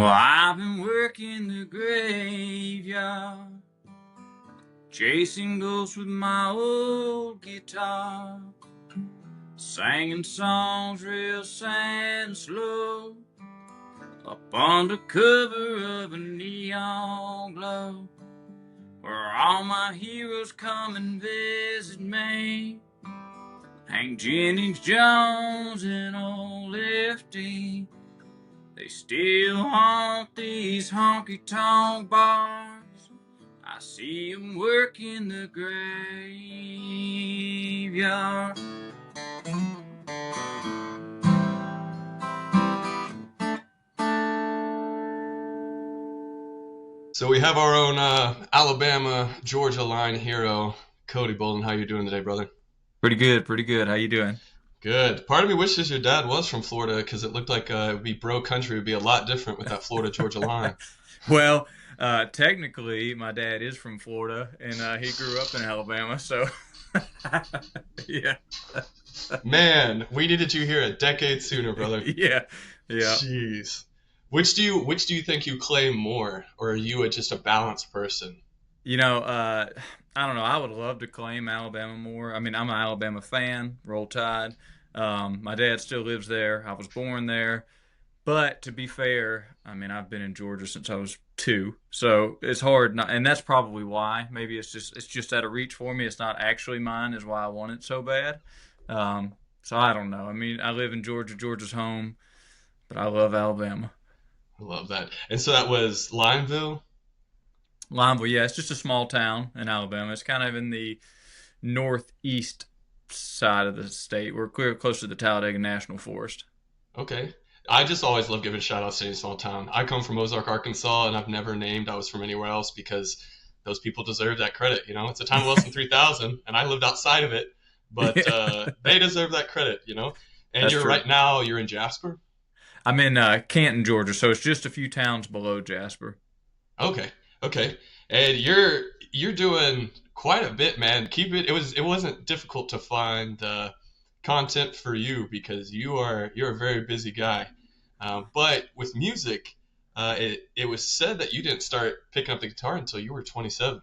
Well, I've been working the graveyard, chasing ghosts with my old guitar, singing songs real sad and slow, up under cover of a neon glow, where all my heroes come and visit me. Hank Jennings, Jones, and old Lefty, they still haunt these honky tonk bars. I see 'em working the graveyard. So we have our own Alabama, Georgia line hero, Cody Bolden. How you doing today, brother? Pretty good, pretty good. How you doing? Good. Part of me wishes your dad was from Florida because it looked like it would be bro country. It would be a lot different with that Florida Georgia line. Well, technically, my dad is from Florida, and he grew up in Alabama, so yeah, Man, we needed you here a decade sooner, brother. yeah, yeah. Jeez. Which do you think you claim more, or are you just a balanced person? You know, I don't know. I would love to claim Alabama more. I mean, I'm an Alabama fan. Roll Tide. My dad still lives there. I was born there. But to be fair, I mean, I've been in Georgia since I was two, so it's hard not, and that's probably why. Maybe it's just out of reach for me. It's not actually mine, is why I want it so bad. So I don't know. I mean, I live in Georgia. Georgia's home, but I love Alabama. I love that. And so that was Lineville? Limeville, yeah, it's just a small town in Alabama. It's kind of in the northeast side of the state. We're clear close to the Talladega National Forest. Okay. I just always love giving shout outs to any small town. I come from Ozark, Arkansas, and I've never named I was from anywhere else because those people deserve that credit. You know, it's a town less than 3,000, and I lived outside of it, but they deserve that credit, you know? And That's you're true. right now, you're in Jasper? I'm in Canton, Georgia, so it's just a few towns below Jasper. Okay, okay. And you're doing quite a bit, man. Keep it. It wasn't difficult to find content for you because you're a very busy guy. But with music, it was said that you didn't start picking up the guitar until you were 27.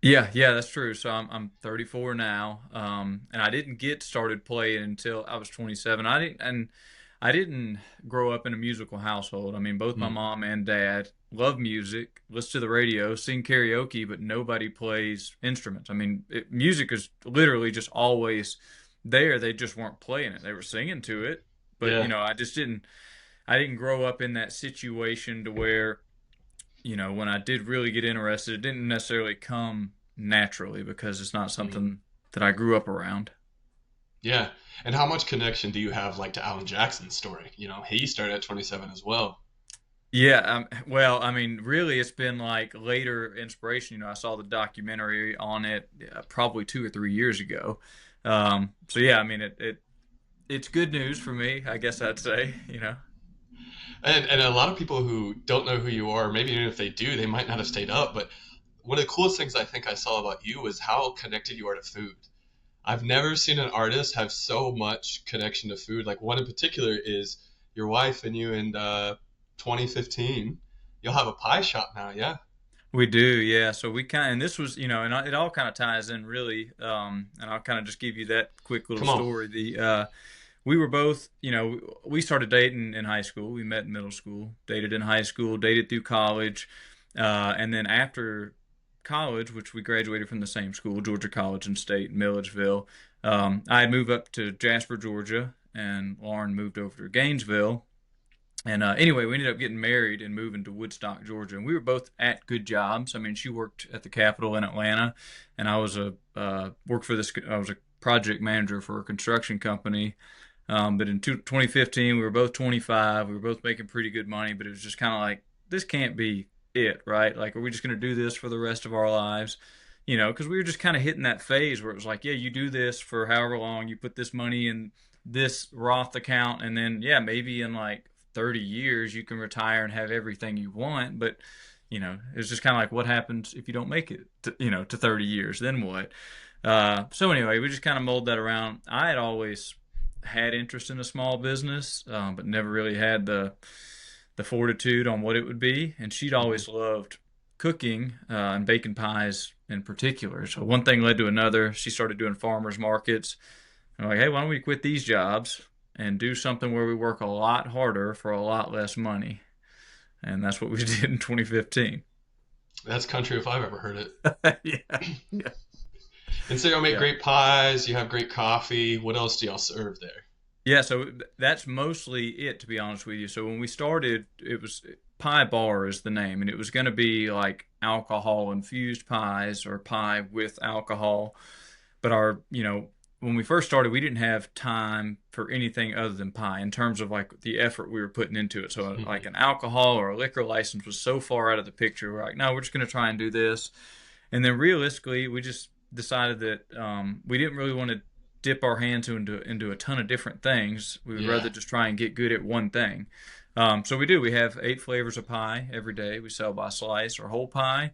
Yeah, yeah, that's true. So I'm 34 now, and I didn't get started playing until I was 27. I didn't grow up in a musical household. I mean, both my Hmm. mom and dad love music, listen to the radio, sing karaoke, but nobody plays instruments. I mean, music is literally just always there. They just weren't playing it. They were singing to it, but Yeah. I just didn't. I didn't grow up in that situation to where when I did really get interested, it didn't necessarily come naturally because it's not Hmm. something that I grew up around. Yeah. And how much connection do you have like to Alan Jackson's story? You know, he started at 27 as well. Yeah, well, I mean, really, it's been like later inspiration. I saw the documentary on it probably 2 or 3 years ago. So yeah, I mean, it's good news for me, I guess I'd say. And a lot of people who don't know who you are, maybe even if they do, they might not have stayed up. But one of the coolest things I think I saw about you is how connected you are to food. I've never seen an artist have so much connection to food. Like one in particular is your wife and you in 2015. You'll have a pie shop now, yeah? We do, yeah. So we kind of, and this was, and it all kind of ties in really. And I'll kind of just give you that quick little Come on. story. We were both, we started dating in high school. We met in middle school, dated in high school, dated through college, and then after college, which we graduated from the same school, Georgia College and State in Milledgeville. I had moved up to Jasper, Georgia, and Lauren moved over to Gainesville. And anyway, we ended up getting married and moving to Woodstock, Georgia. And we were both at good jobs. I mean, she worked at the Capitol in Atlanta, and I was a worked for this. I was a project manager for a construction company. But in 2015, we were both 25. We were both making pretty good money, but it was just kind of like this can't be it, right? Like, are we just going to do this for the rest of our lives? Because we were just kind of hitting that phase where it was like, yeah, you do this for however long, you put this money in this Roth account, and then yeah, maybe in like 30 years you can retire and have everything you want. But it's just kind of like what happens if you don't make it to 30 years, then what? So anyway, we just kind of mold that around. I had always had interest in a small business, but never really had the the fortitude on what it would be. And she'd Hmm. always loved cooking and baking pies in particular. So one thing led to another. She started doing farmers markets. I'm like, hey, why don't we quit these jobs and do something where we work a lot harder for a lot less money? And that's what we did in 2015. That's country if I've ever heard it. Yeah, yeah, And so y'all make yeah. great pies. You have great coffee. What else do y'all serve there? Yeah, so that's mostly it, to be honest with you. So when we started, it was Pie Bar is the name, and it was going to be like alcohol infused pies or pie with alcohol. But when we first started, we didn't have time for anything other than pie in terms of like the effort we were putting into it. So like an alcohol or a liquor license was so far out of the picture. We're like, no, we're just going to try and do this. And then realistically, we just decided that we didn't really want to dip our hands into a ton of different things. We would Yeah. rather just try and get good at one thing. So we do. We have 8 flavors of pie every day. We sell by slice or whole pie.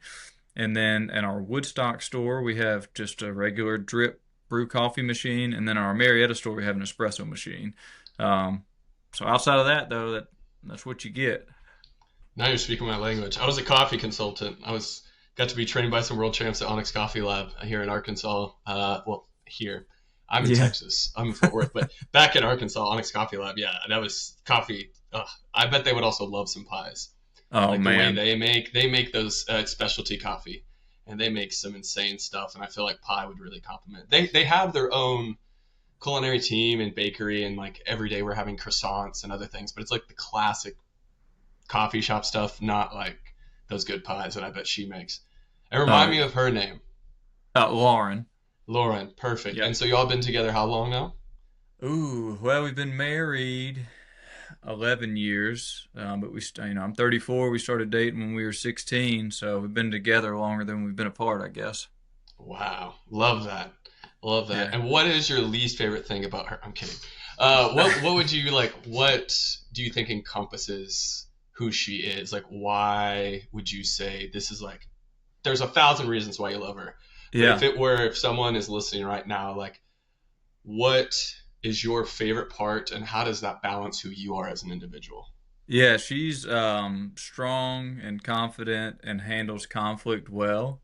And then in our Woodstock store, we have just a regular drip brew coffee machine. And then in our Marietta store, we have an espresso machine. Um, so outside of that, though, that's what you get. Now you're speaking my language. I was a coffee consultant. Got to be trained by some world champs at Onyx Coffee Lab here in Arkansas. Well, here I'm in Yeah. Texas. I'm in Fort Worth, but back in Arkansas, Onyx Coffee Lab. Yeah, that was coffee. Ugh, I bet they would also love some pies. Oh Like the way man. they make those specialty coffee, and they make some insane stuff. And I feel like pie would really complement. They have their own culinary team and bakery, and like every day we're having croissants and other things. But it's like the classic coffee shop stuff, not like those good pies that I bet she makes. And Oh remind me yeah. of her name, Lauren. Lauren. Perfect. Yep. And so y'all been together how long now? Ooh, well, we've been married 11 years, but I'm 34. We started dating when we were 16, so we've been together longer than we've been apart, I guess. Wow, love that, love that. Yeah. And what is your least favorite thing about her? I'm kidding. What would you like? What do you think encompasses who she is? Like, why would you say this is like? There's a thousand reasons why you love her, but Yeah. if someone is listening right now, like, what is your favorite part, and how does that balance who you are as an individual? Yeah, she's strong and confident and handles conflict well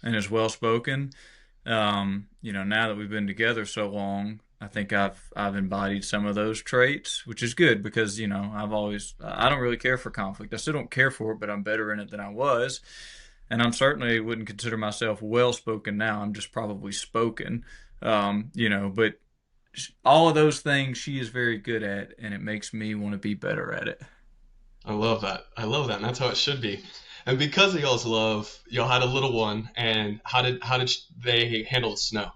and is well spoken. Now that we've been together so long, I think I've embodied some of those traits, which is good because, I don't really care for conflict. I still don't care for it, but I'm better in it than I was. And I'm certainly wouldn't consider myself well spoken now. I'm just probably spoken. But all of those things she is very good at, and it makes me want to be better at it. I love that. I love that, and that's how it should be. And because of y'all's love, y'all had a little one. And how did they handle the snow?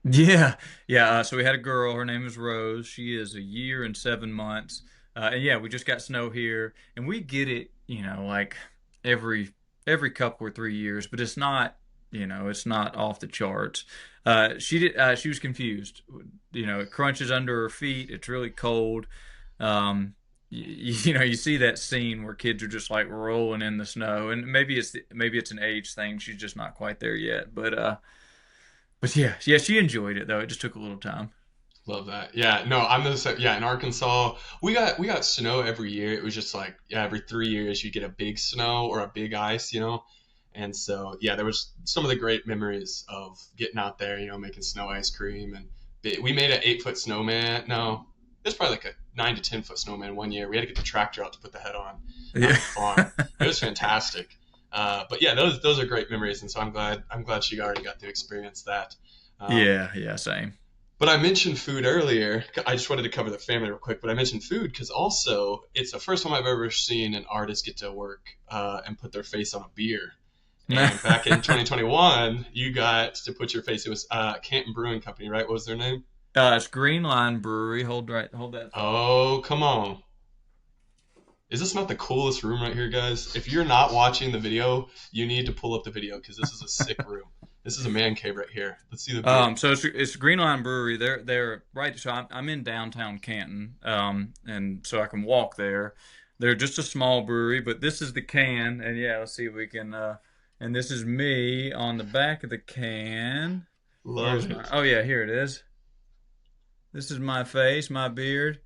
Yeah, yeah. So we had a girl. Her name is Rose. She is a year and 7 months. And yeah, we just got snow here, and we get it. Like every every couple or 3 years, but it's not off the charts. She did. She was confused. It crunches under her feet. It's really cold. You see that scene where kids are just like rolling in the snow, and maybe it's an age thing. She's just not quite there yet, but yeah, yeah, she enjoyed it though. It just took a little time. Love that. Yeah, no, I'm the same. Yeah, in Arkansas, we got snow every year. It was just like, yeah, every 3 years you get a big snow or a big ice. And so yeah, there was some of the great memories of getting out there, making snow ice cream, and we made an 8 foot snowman. No, it was probably like a 9 to 10 foot snowman one year. We had to get the tractor out to put the head on out Yeah, at the farm. It was fantastic. But yeah, those are great memories, and so I'm glad she already got to experience that. Um, yeah, yeah. Same. but I mentioned food earlier. I just wanted to cover the family real quick, but I mentioned food because also it's the first time I've ever seen an artist get to work and put their face on a beer. And back in 2021, you got to put your face. It was Canton Brewing Company, right? What was their name? It's Green Line Brewery. Hold that thought. Oh, come on. Is this not the coolest room right here, guys? If you're not watching the video, you need to pull up the video because this is a sick room. This is a man cave right here. Let's see the beer. So it's Green Line Brewery. They're right. So I'm in downtown Canton, and so I can walk there. They're just a small brewery, but this is the can, and yeah, let's see if we can. And this is me on the back of the can. Love Where's my? it. Oh yeah, here it is. This is my face, my beard.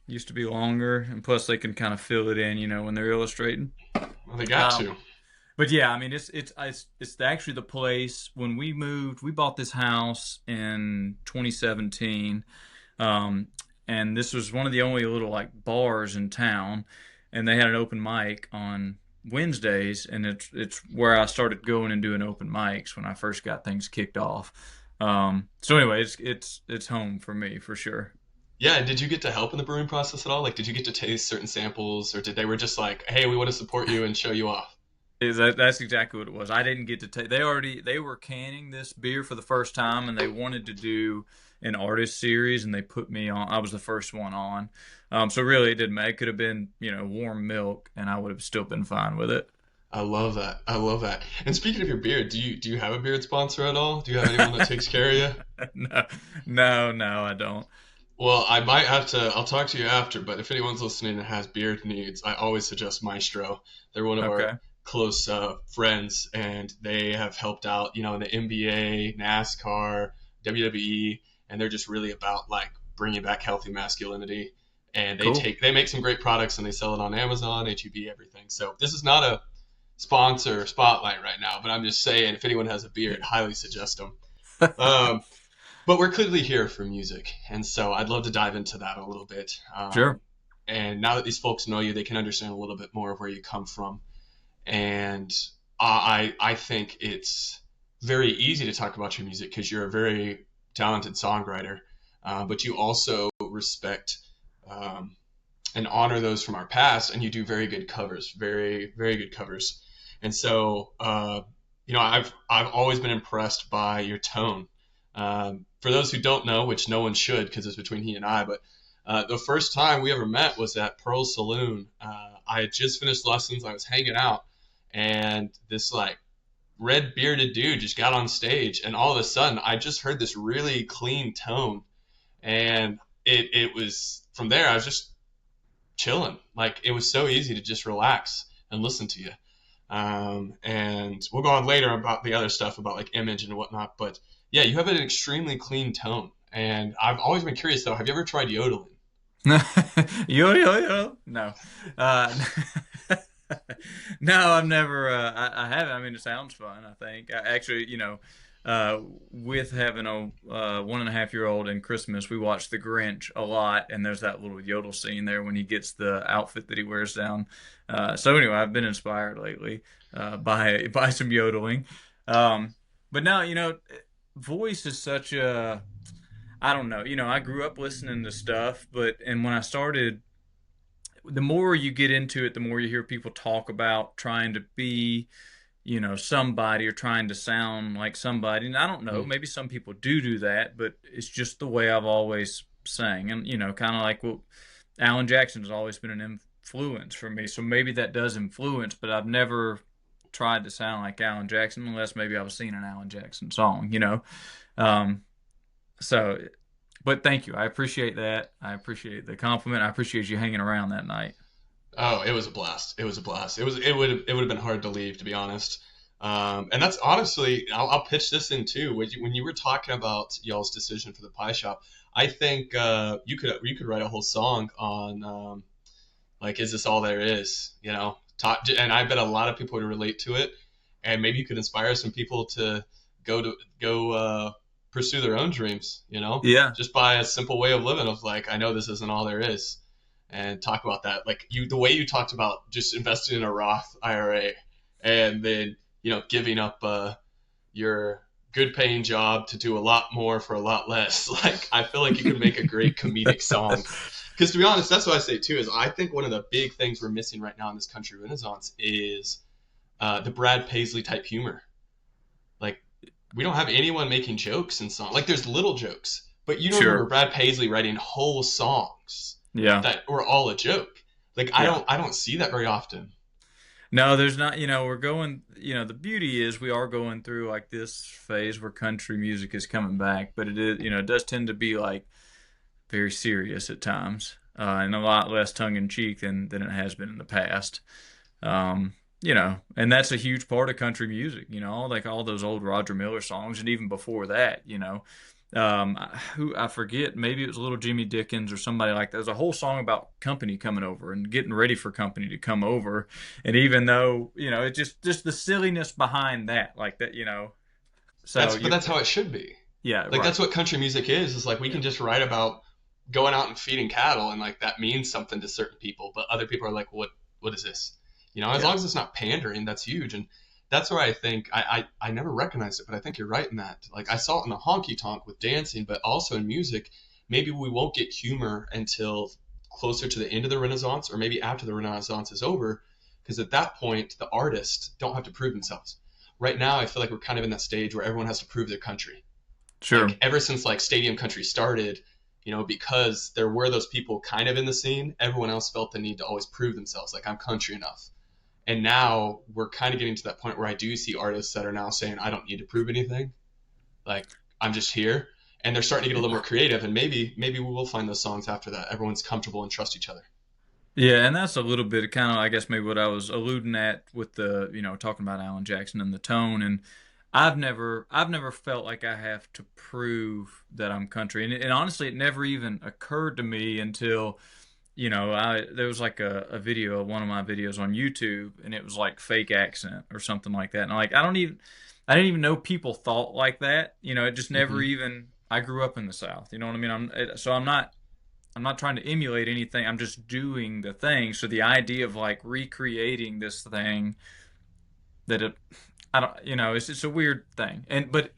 Used to be longer, and plus they can kind of fill it in, when they're illustrating. Well, they got Um, to. but yeah, I mean, it's actually the place when we moved. We bought this house in 2017, um, and this was one of the only little like bars in town, and they had an open mic on Wednesdays, and it's where I started going and doing open mics when I first got things kicked off. So anyway, it's home for me for sure. Yeah, and did you get to help in the brewing process at all? Like, did you get to taste certain samples, or did they were just like, "Hey, we want to support you and show you off"? That's exactly what it was. I didn't get to take. They were canning this beer for the first time, and they wanted to do an artist series, and they put me on. I was the first one on. So really, it didn't matter. It could have been warm milk, and I would have still been fine with it. I love that. I love that. And speaking of your beard, do you have a beard sponsor at all? Do you have anyone that takes care of you? No, no, I don't. Well, I might have to. I'll talk to you after. But if anyone's listening that has beard needs, I always suggest Maestro. They're one of our Okay, close friends, and they have helped out, in the NBA, NASCAR, WWE, and they're just really about like bringing back healthy masculinity. And cool. they make some great products, and they sell it on Amazon, HEB, everything. So this is not a sponsor spotlight right now, but I'm just saying, if anyone has a beard, highly suggest them. Um, but we're clearly here for music, and so I'd love to dive into that a little bit. Sure. And now that these folks know you, they can understand a little bit more of where you come from. And I think it's very easy to talk about your music because you're a very talented songwriter, but you also respect um, and honor those from our past, and you do very good covers, very very good covers. And so, I've always been impressed by your tone. For those who don't know, which no one should because it's between he and I, but the first time we ever met was at Pearl's Saloon. I had just finished lessons. I was hanging out, and this like red bearded dude just got on stage, and all of a sudden, I just heard this really clean tone, and it was from there. I was just chilling. Like it was so easy to just relax and listen to you. And we'll go on later about the other stuff about like image and whatnot. But yeah, you have an extremely clean tone. And I've always been curious though. Have you ever tried yodeling? Yo. No. Uh, no, I've never. I haven't. I mean, it sounds fun. I think. Actually, uh, with having a 1.5 year old and Christmas, we watch The Grinch a lot, and there's that little yodel scene there when he gets the outfit that he wears down. So anyway, I've been inspired lately by some yodeling. But now, voice is such a. I don't know. I grew up listening to stuff, and when I started the more you get into it, the more you hear people talk about trying to be, somebody or trying to sound like somebody. And I don't know, Mm. maybe some people do that, but it's just the way I've always sang. And, kind of like what Alan Jackson has always been an influence for me. So maybe that does influence, but I've never tried to sound like Alan Jackson unless maybe I was singing an Alan Jackson song. Um, so, but thank you. I appreciate that. I appreciate the compliment. I appreciate you hanging around that night. Oh, it was a blast. It was a blast. It would have been hard to leave, to be honest. And that's honestly, I'll pitch this in too. When you were talking about y'all's decision for the pie shop, I think you could write a whole song on like, is this all there is? And I bet a lot of people would relate to it, and maybe you could inspire some people to go pursue their own dreams. Yeah. Just by a simple way of living of like, I know this isn't all there is, and talk about that. Like the way you talked about just investing in a Roth IRA, and then giving up your good paying job to do a lot more for a lot less. Like I feel like you could make a great comedic song. Because to be honest, that's what I say too. Is I think one of the big things we're missing right now in this country renaissance is the Brad Paisley type humor. Like we don't have anyone making jokes in songs. Like there's little jokes, but you don't remember Sure. Brad Paisley writing whole songs Yeah. that were all a joke. Like I Yeah. don't I don't see that very often. No, there's not, we're going, the beauty is we are going through like this phase where country music is coming back, but it is, it does tend to be like very serious at times, and a lot less tongue in cheek than it has been in the past. And that's a huge part of country music, like all those old Roger Miller songs, and even before that, Who I forget, maybe it was Little Jimmy Dickens or somebody like that. There's a whole song about company coming over and getting ready for company to come over. And even though, it just the silliness behind that, like that, so But you, that's how it should be. yeah, Like right. that's what country music is like we Yeah. can just write about going out and feeding cattle and like that means something to certain people, but other people are like, what is this? As Yeah. long as it's not pandering, that's huge. And that's where I think I never recognized it, but I think you're right in that. Like I saw it in the honky tonk with dancing, but also in music, maybe we won't get humor until closer to the end of the Renaissance or maybe after the Renaissance is over, because at that point the artists don't have to prove themselves. Right now, I feel like we're kind of in that stage where everyone has to prove their country Sure. like ever since like stadium country started, because there were those people kind of in the scene, everyone else felt the need to always prove themselves like I'm country enough. And now we're kind of getting to that point where I do see artists that are now saying I don't need to prove anything, like I'm just here, and they're starting to get a little more creative, and maybe we will find those songs after that everyone's comfortable and trust each other. Yeah, and that's a little bit kind of, I guess, maybe what I was alluding at with the, talking about Alan Jackson and the tone. And I've never felt like I have to prove that I'm country. And honestly, it never even occurred to me until, there was like a video, one of my videos on YouTube, and it was like fake accent or something like that. And like, I didn't even know people thought like that. It just never Hmm. even, I grew up in the South. You know what I mean? So I'm not trying to emulate anything. I'm just doing the thing. So the idea of like recreating this thing that I don't, it's a weird thing. But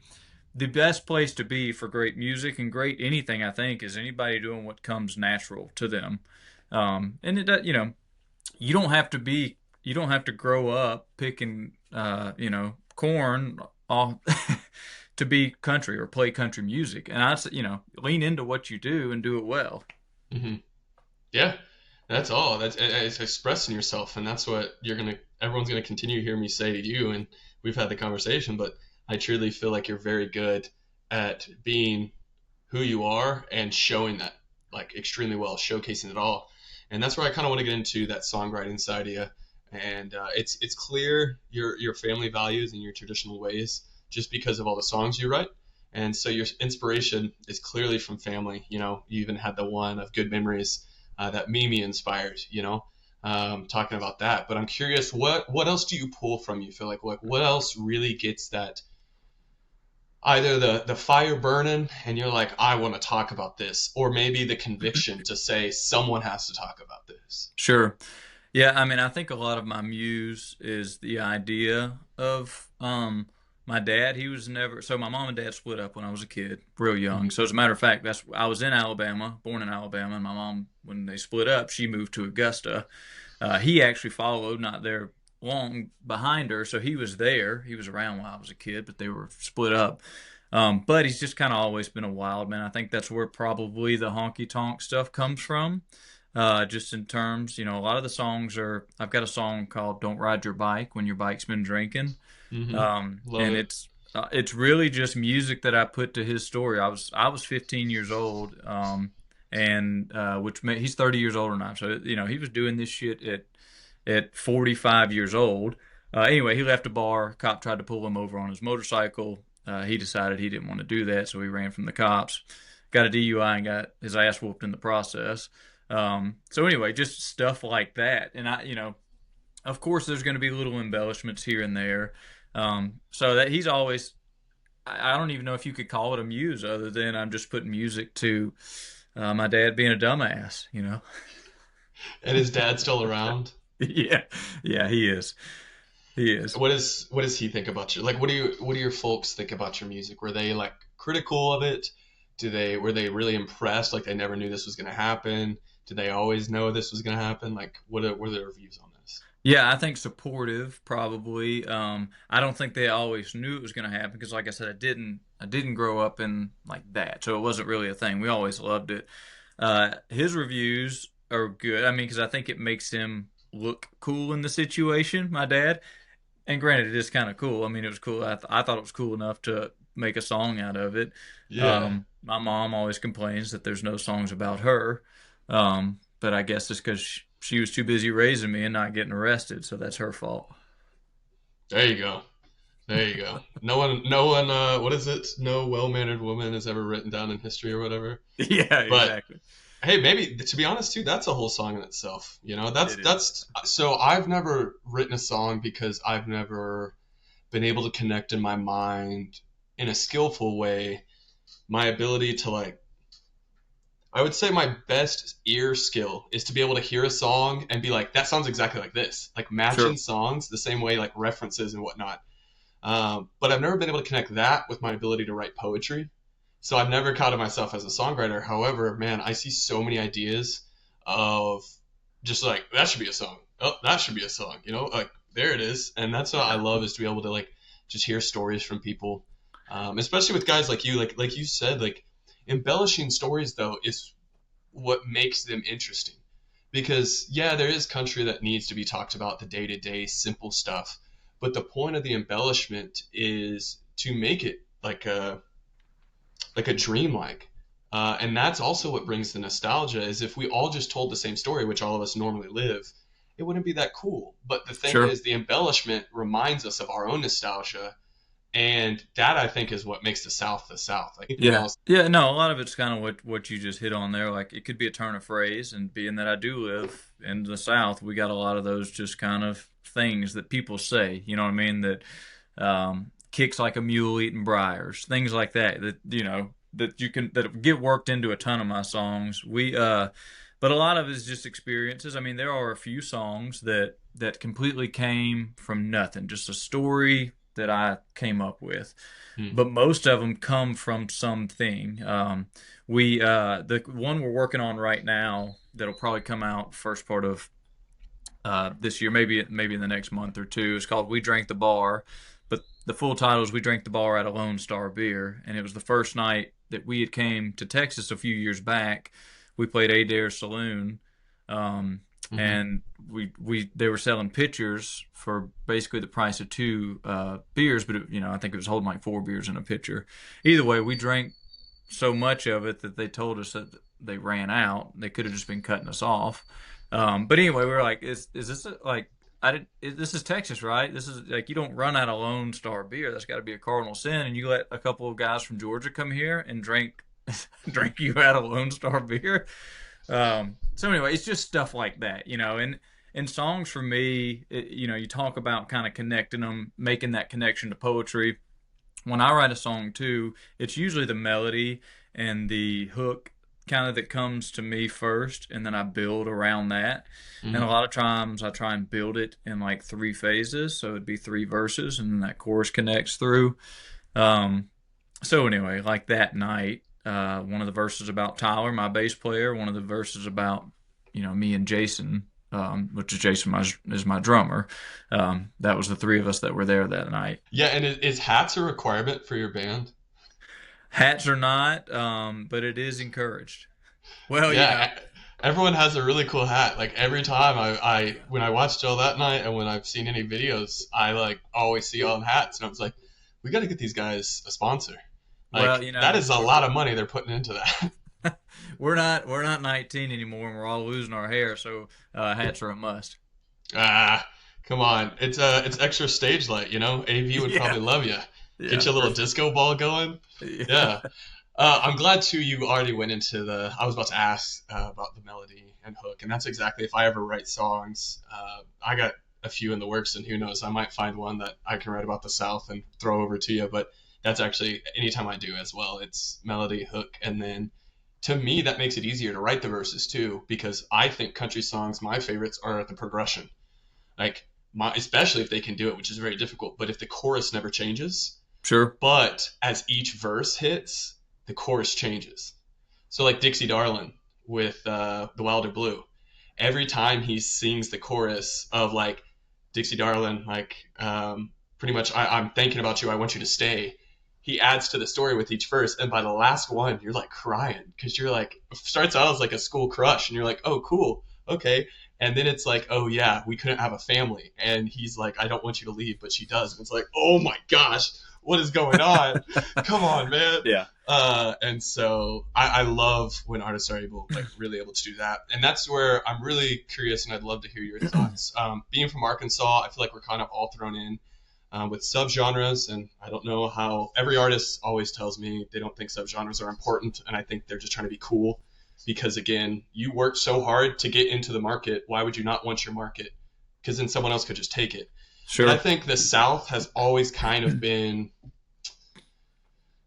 the best place to be for great music and great anything, I think, is anybody doing what comes natural to them. And you don't have to you don't have to grow up picking, corn off to be country or play country music. And lean into what you do and do it well. Hmm. Yeah, that's all. It's expressing yourself, and that's what everyone's gonna continue to hear me say to you. And we've had the conversation, but I truly feel like you're very good at being who you are and showing that like extremely well, showcasing it all. And that's where I kind of want to get into that songwriting side of you. And it's clear your family values and your traditional ways just because of all the songs you write. And so your inspiration is clearly from family. You even had the one of Good Memories that Mimi inspired. Talking about that. But I'm curious, what else do you pull from? You feel like what else really gets that either the fire burning and you're like I want to talk about this, or maybe the conviction to say someone has to talk about this. Sure. Yeah, I mean, I think a lot of my muse is the idea of my dad. He was never so my mom and dad split up when I was a kid, real young. Hmm. So as a matter of fact, that's I was in Alabama, born in Alabama, and my mom, when they split up, she moved to Augusta. He actually followed, not there long behind her, so he was there. He was around when I was a kid, but they were split up. But he's just kind of always been a wild man. I think that's where probably the honky tonk stuff comes from. Just in terms, a lot of the songs are. I've got a song called "Don't Ride Your Bike When Your Bike's Been Drinking," Hmm. Love and it. it's really just music that I put to his story. I was 15 years old, and he's 30 years older than I am. So he was doing this shit at 45 years old. Anyway, he left a bar. Cop tried to pull him over on his motorcycle. He decided he didn't want to do that, so he ran from the cops. Got a DUI and got his ass whooped in the process. So anyway, just stuff like that. And of course, there's going to be little embellishments here and there. So that he's always, I don't even know if you could call it a muse other than I'm just putting music to my dad being a dumbass. And his dad's still around. Yeah, yeah, he is. He is. What does he think about you? Like, what do your folks think about your music? Were they like critical of it? Were they really impressed? Like they never knew this was gonna happen? Did they always know this was gonna happen? Like, what are their views on this? Yeah, I think supportive probably. I don't think they always knew it was going to happen because, like I said, I didn't grow up in like that, so it wasn't really a thing. We always loved it. His reviews are good. I mean, because I think it makes him look cool in the situation. My dad, and granted, it is kind of cool. I mean, it was cool. I thought it was cool enough to make a song out of it. Yeah. My mom always complains that there's no songs about her, but I guess it's because she was too busy raising me and not getting arrested, so that's her fault. There you go. There you go. No one. What is it? No well-mannered woman is ever written down in history or whatever. Yeah, But exactly. hey, maybe to be honest too, that's a whole song in itself. You know, that's It is. that's. So I've never written a song because I've never been able to connect in my mind in a skillful way my ability to like. I would say my best ear skill is to be able to hear a song and be like, that sounds exactly like this, like matching Sure. songs the same way, like references and whatnot. But I've never been able to connect that with my ability to write poetry. So I've never counted myself as a songwriter. However, man, I see so many ideas of just like that should be a song. Oh, that should be a song. You know, like there it is. And that's what I Yeah. love is to be able to like just hear stories from people, especially with guys like you. Like you said, like embellishing stories though is what makes them interesting. Because yeah, there is country that needs to be talked about the day to day simple stuff, but the point of the embellishment is to make it like a dreamlike. And that's also what brings the nostalgia is if we all just told the same story, which all of us normally live, it wouldn't be that cool. But the thing Sure. is, the embellishment reminds us of our own nostalgia, and that I think is what makes the South the South. Like anything Yeah. else. Yeah, no, a lot of it's kind of what you just hit on there. Like it could be a turn of phrase, and being that I do live in the South, we got a lot of those just kind of things that people say. You know what I mean? That kicks like a mule eating briars, things like that. That that you can that get worked into a ton of my songs. But a lot of it is just experiences. I mean, there are a few songs that completely came from nothing, just a story that I came up with, Hmm. but most of them come from something. We The one we're working on right now that'll probably come out first part of this year, maybe in the next month or two. It's called "We Drank the Bar," but the full title is "We Drank the Bar at a Lone Star Beer," and it was the first night that we had came to Texas a few years back. We played Adair Saloon, um, Hmm. and we they were selling pitchers for basically the price of two beers, but I think it was holding like four beers in a pitcher. Either way, we drank so much of it that they told us that they ran out. They could have just been cutting us off. But anyway, we were like, is this like this is Texas, right? This is like you don't run out of Lone Star beer. That's got to be a cardinal sin. And you let a couple of guys from Georgia come here and drink drink you out of Lone Star beer. So anyway, it's just stuff like that, and songs for me, you talk about kind of connecting them, making that connection to poetry. When I write a song too, it's usually the melody and the hook kind of that comes to me first, and then I build around that. And a Hmm. lot of times I try and build it in like three phases, so it'd be three verses, and then that chorus connects through. Um, so anyway, like that night, one of the verses about Tyler, my bass player, one of the verses about me and Jason, which is is my drummer. That was the three of us that were there that night. Yeah, and is hats a requirement for your band? Hats are not, but it is encouraged. Well, Yeah, everyone has a really cool hat. Like every time I when I watched Joe that night and when I've seen any videos, I like always see on hats, and I was like, we got to get these guys a sponsor. well, Like that is a lot of money they're putting into that. we're not 19 anymore, and we're all losing our hair, so hats are a must. Ah, come on, it's extra stage light, you know. AV would Yeah, probably love you. Get yeah, you a for little sure. disco ball going. Yeah, Yeah. I'm glad too you already went into the. I was about to ask about the melody and hook, and that's exactly if I ever write songs. I got a few in the works, and who knows, I might find one that I can write about the South and throw over to you. But that's actually anytime I do as well. It's melody, hook, and then to me that makes it easier to write the verses too, because I think country songs, my favorites are the progression. Like especially if they can do it, which is very difficult. But if the chorus never changes, sure. but as each verse hits, the chorus changes. So like Dixie Darlin' with the Wilder Blue, every time he sings the chorus of like Dixie Darlin', like pretty much I'm thinking about you, I want you to stay. He adds to the story with each verse, and by the last one, you're like crying because you're like starts out as like a school crush, and you're like, oh cool, okay, and then it's like, oh yeah, we couldn't have a family, and he's like, I don't want you to leave, but she does, and it's like, oh my gosh, what is going on? Come on, man. Yeah. And so I love when artists are able, like, really able to do that. And that's where I'm really curious, and I'd love to hear your thoughts. Being from Arkansas, I feel like we're kind of all thrown in. with subgenres. And I don't know how every artist always tells me they don't think subgenres are important, and I think they're just trying to be cool. Because again, you work so hard to get into the market. Why would you not want your market? Because then someone else could just take it. But I Sure. think the South has always kind of been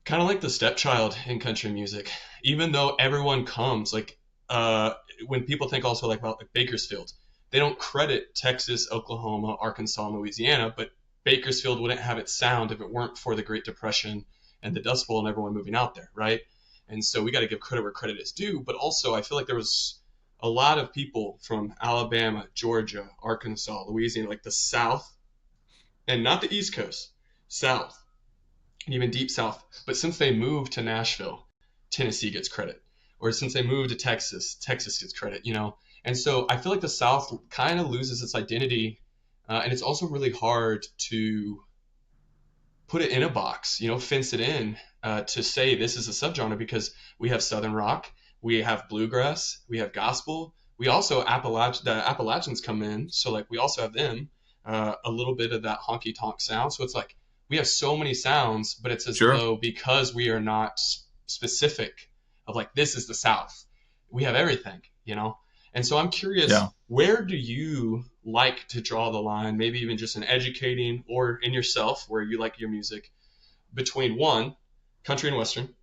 kind of like the stepchild in country music. Even though everyone comes uh, when people think also like about like Bakersfield, they don't credit Texas, Oklahoma, Arkansas, and Louisiana, but Bakersfield wouldn't have its sound if it weren't for the Great Depression and the Dust Bowl and everyone moving out there, right? And so we got to give credit where credit is due. But also, I feel like there was a lot of people from Alabama, Georgia, Arkansas, Louisiana, like the South, and not the East Coast, South, and even deep south. But since they moved to Nashville, Tennessee gets credit. Or since they moved to Texas, Texas gets credit, you know? And so I feel like the South kind of loses its identity. And it's also really hard to put it in a box, you know, fence it in to say this is a subgenre because we have Southern rock, we have bluegrass, we have gospel. We also the Appalachians come in, so like we also have them a little bit of that honky tonk sound. So it's like we have so many sounds, but it's as Sure. though because we are not specific of like this is the South, we have everything, you know. And so I'm curious, Yeah. where do you like to draw the line, maybe even just in educating or in yourself, where you like your music, between one, country and western,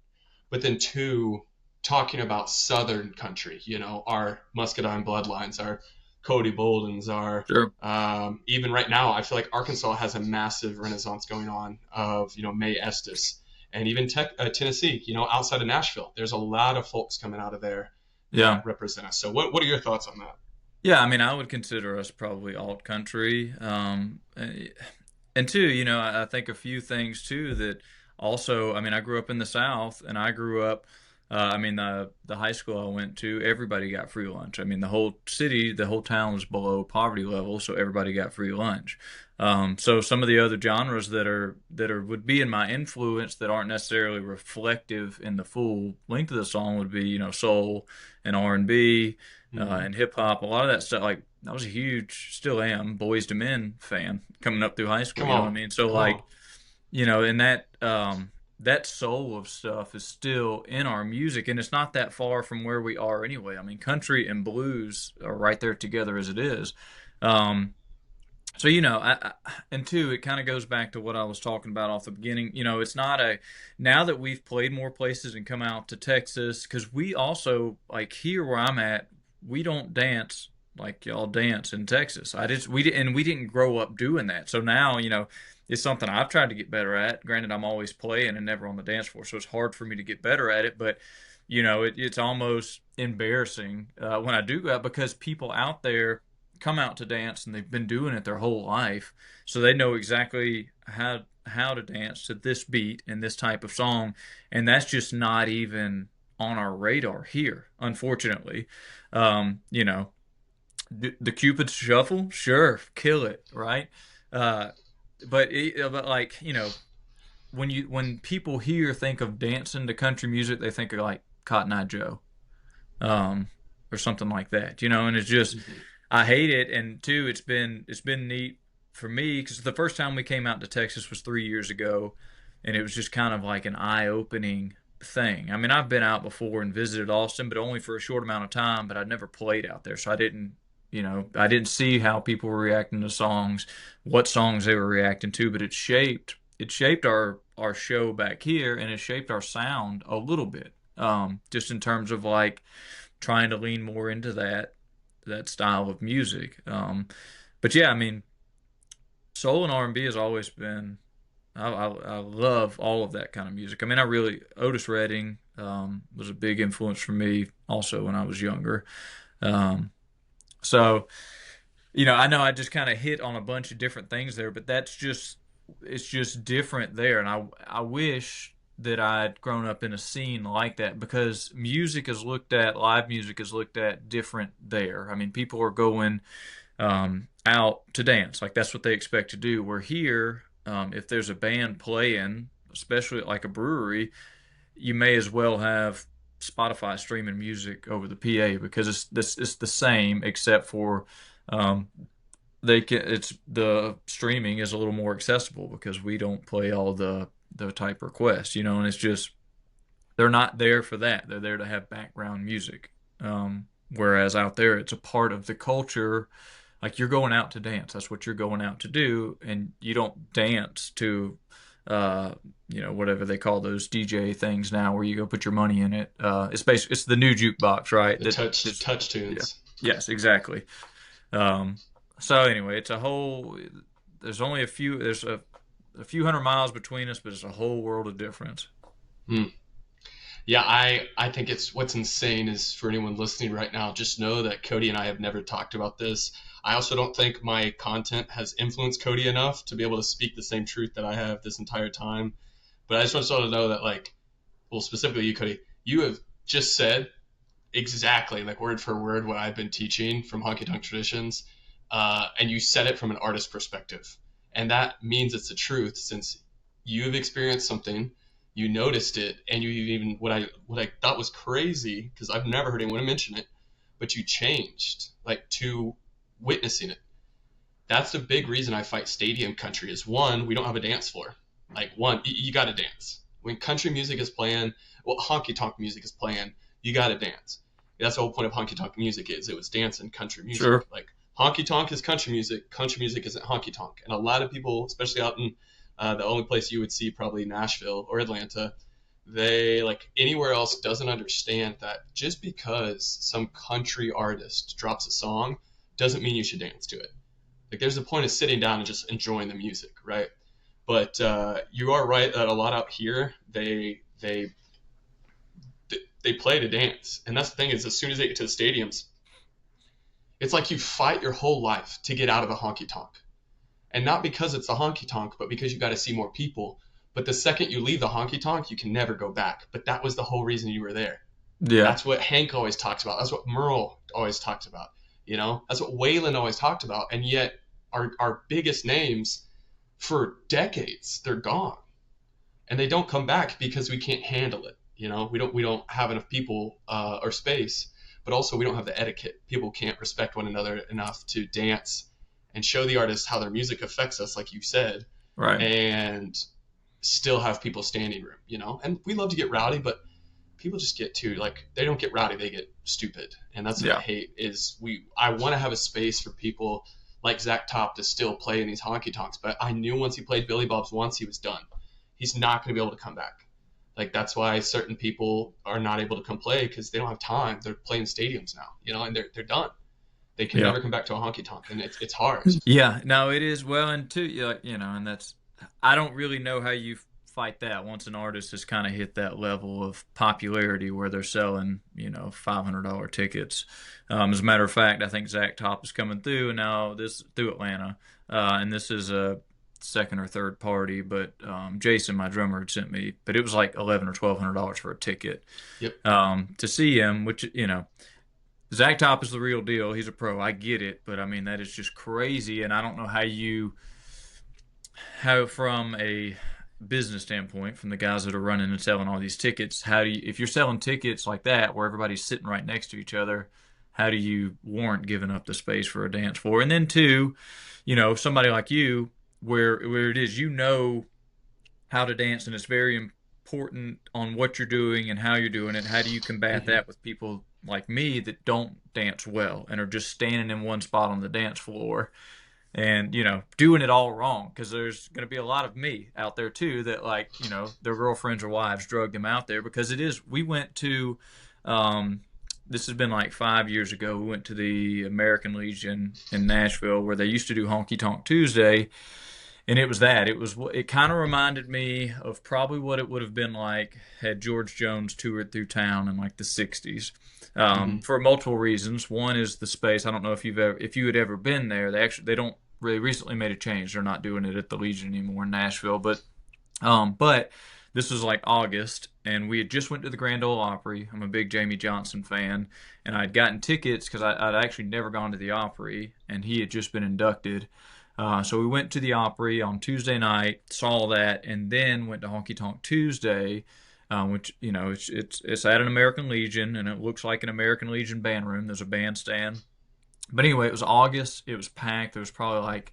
but then two, talking about southern country, you know, our Muscadine bloodlines, our Cody Boldens, our Sure. even right now, I feel like Arkansas has a massive renaissance going on of, you know, Mae Estes. And even Tennessee, you know, outside of Nashville, there's a lot of folks coming out of there Yeah. that represent us. So, what are your thoughts on that? Yeah, I mean, I would consider us probably alt country. And two, I think a few things too that also, I mean, I grew up in the South and I grew up, I mean, the high school I went to, everybody got free lunch. I mean, the whole city, the whole town was below poverty level, so everybody got free lunch. So some of the other genres that are would be in my influence that aren't necessarily reflective in the full length of the song would be, soul and R&B Mm-hmm. and hip hop. A lot of that stuff, like I was a huge, still am, Boys to Men fan coming up through high school. Come You know what I on, mean? So come on. like, and that soul of stuff is still in our music, and it's not that far from where we are anyway. I mean, country and blues are right there together as it is. Um, so and two, it kind of goes back to what I was talking about off the beginning. It's not a now that we've played more places and come out to Texas because we also like here where I'm at, we don't dance like y'all dance in Texas. We didn't grow up doing that. So now it's something I've tried to get better at. Granted, I'm always playing and never on the dance floor, so it's hard for me to get better at it. But it's almost embarrassing when I do go out because people out there come out to dance and they've been doing it their whole life, so they know exactly how to dance to this beat and this type of song, and that's just not even on our radar here, unfortunately. The Cupid's Shuffle, sure, kill it, right? Uh, but like when people here think of dancing to country music, they think of like Cotton Eye Joe, um, or something like that, and it's just Mm-hmm. I hate it. And two, it's been neat for me because the first time we came out to Texas was 3 years ago, and it was just kind of like an eye-opening thing. I mean, I've been out before and visited Austin, but only for a short amount of time. But I'd never played out there, so I didn't see how people were reacting to songs, what songs they were reacting to. But it shaped our show back here, and it shaped our sound a little bit, just in terms of like trying to lean more into that style of music. But yeah, I mean, soul and R&B has always been. I love all of that kind of music. I mean, Otis Redding was a big influence for me also when I was younger. Um, so I know I just kind of hit on a bunch of different things there, but it's just different there, and I wish that I'd grown up in a scene like that because live music is looked at different there. I mean, people are going out to dance, like that's what they expect to do. Where here, if there's a band playing, especially at like a brewery, you may as well have Spotify streaming music over the PA because it's the same except for um, they can. It's the streaming is a little more accessible because we don't play all the type requests, and it's just they're not there for that. They're there to have background music. Whereas out there, it's a part of the culture. Like you're going out to dance. That's what you're going out to do, and you don't dance to, uh, whatever they call those DJ things now, where you go put your money in it. It's the new jukebox, right? The That just touch yeah, tunes. yes, exactly. So anyway, it's a whole. There's only a few. There's a few hundred miles between us, but it's a whole world of difference. Hmm. Yeah, I think it's what's insane is for anyone listening right now, just know that Cody and I have never talked about this. I also don't think my content has influenced Cody enough to be able to speak the same truth that I have this entire time. But I just want you all to know that, like, well, specifically you, Cody, you have just said exactly, like, word for word what I've been teaching from Honky Tonk Traditions, and you said it from an artist perspective, and that means it's the truth since you've experienced something, you noticed it, and you even what I thought was crazy because I've never heard anyone mention it, but you changed like to witnessing it. That's the big reason I fight stadium country is one, we don't have a dance floor. Like one, you got to dance. When country music is playing, well, honky tonk music is playing, you got to dance. That's the whole point of honky tonk music is it was dance and country music. Sure. Like honky tonk is country music isn't honky tonk. And a lot of people, especially out in the only place you would see probably Nashville or Atlanta, they like anywhere else doesn't understand that just because some country artist drops a song doesn't mean you should dance to it. Like there's a point of sitting down and just enjoying the music, right? But you are right that a lot out here they play to dance, and that's the thing is as soon as they get to the stadiums, it's like you fight your whole life to get out of a honky tonk, and not because it's a honky tonk, but because you got to see more people. But the second you leave the honky tonk, you can never go back. But that was the whole reason you were there. Yeah. That's what Hank always talks about. That's what Merle always talked about. That's what Waylon always talked about. And yet, our biggest names for decades, they're gone, and they don't come back because we can't handle it. We don't have enough people or space, but also we don't have the etiquette. People can't respect one another enough to dance and show the artists how their music affects us, like you said, Right. and still have people standing room. And we love to get rowdy, but people just get too like they don't get rowdy, they get stupid, and that's what I Yeah. hate. Is I want to have a space for people like Zach Top to still play in these honky tonks, but I knew once he played Billy Bob's once, he was done. He's not going to be able to come back. Like that's why certain people are not able to come play because they don't have time. They're playing stadiums now, and they're done. They can Yeah. never come back to a honky tonk, and it's hard. Yeah. No, it is well, and too, and that's I don't really know how you fight that once an artist has kind of hit that level of popularity where they're selling, $500 tickets. As a matter of fact, I think Zach Top is coming through and now this through Atlanta, and this is a second or third party, but Jason, my drummer, had sent me, but it was like $1,100 or $1,200 for a ticket Yep. to see him, which Zach Top is the real deal. He's a pro. I get it, but I mean that is just crazy, and I don't know how from a business standpoint, from the guys that are running and selling all these tickets, how do you, if you're selling tickets like that where everybody's sitting right next to each other, how do you warrant giving up the space for a dance floor? And then two, somebody like you, where it is, how to dance, and it's very important on what you're doing and how you're doing it. How do you combat Hmm. that with people like me that don't dance well and are just standing in one spot on the dance floor and doing it all wrong? Because there's going to be a lot of me out there too that, like, their girlfriends or wives drug them out there, because it is we went to um this has been like 5 years ago. We went to the American Legion in Nashville where they used to do Honky Tonk Tuesday, and it kind of reminded me of probably what it would have been like had George Jones toured through town in like the 60s, Hmm. for multiple reasons. One is the space. I don't know if you had ever been there. They don't really recently made a change. They're not doing it at the Legion anymore in Nashville, but this was like August, and we had just went to the Grand Ole Opry. I'm a big Jamie Johnson fan, and I'd gotten tickets because I'd actually never gone to the Opry, and he had just been inducted. So we went to the Opry on Tuesday night, saw that, and then went to Honky Tonk Tuesday, which it's at an American Legion, and it looks like an American Legion band room. There's a bandstand, But anyway, it was August. It was packed. There was probably like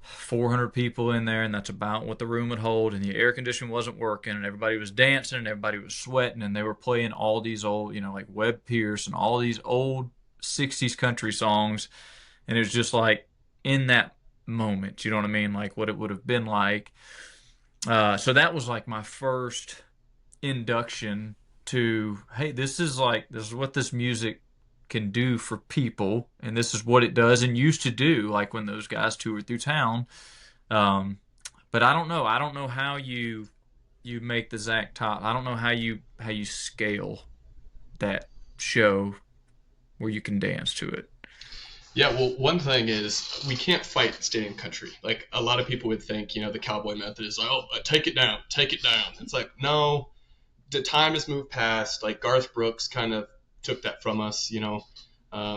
400 people in there, and that's about what the room would hold. And the air conditioning wasn't working, and everybody was dancing, and everybody was sweating, and they were playing all these old, like Webb Pierce and all these old 60s country songs. And it was just like in that moment, you know what I mean? Like what it would have been like. So that was like my first induction to, hey, this is what this music can do for people, and this is what it does and used to do, like when those guys toured through town. Um, but I don't know. I don't know how you make the Zach Top. I don't know how you scale that show where you can dance to it. Yeah, well, one thing is we can't fight stadium country. Like a lot of people would think, the cowboy method is like, oh, take it down, take it down. It's like, no, the time has moved past. Like Garth Brooks kind of took that from us.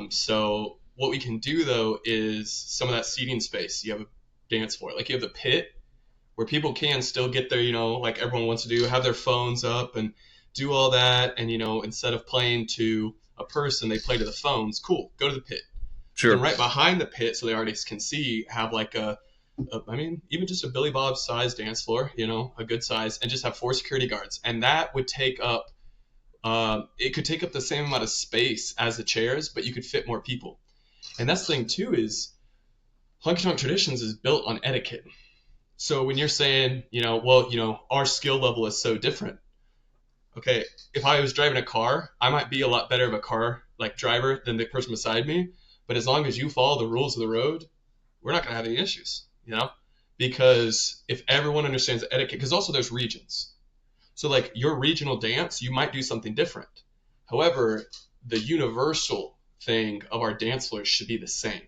So what we can do though is some of that seating space. You have a dance floor, like you have the pit where people can still get there. Like everyone wants to do, have their phones up and do all that. And instead of playing to a person, they play to the phones. Cool, go to the pit. But then Sure. right behind the pit, so the artists can see, have like I mean, even just a Billy Bob size dance floor, a good size, and just have 4 security guards. And that would take up, it could take up the same amount of space as the chairs, but you could fit more people. And that's the thing too is Honky Tonk Traditions is built on etiquette. So when you're saying, well, our skill level is so different. Okay, if I was driving a car, I might be a lot better of a car like driver than the person beside me. But as long as you follow the rules of the road, we're not going to have any issues. Because if everyone understands the etiquette, because also there's regions. So like your regional dance, you might do something different. However, the universal thing of our dance floors should be the same.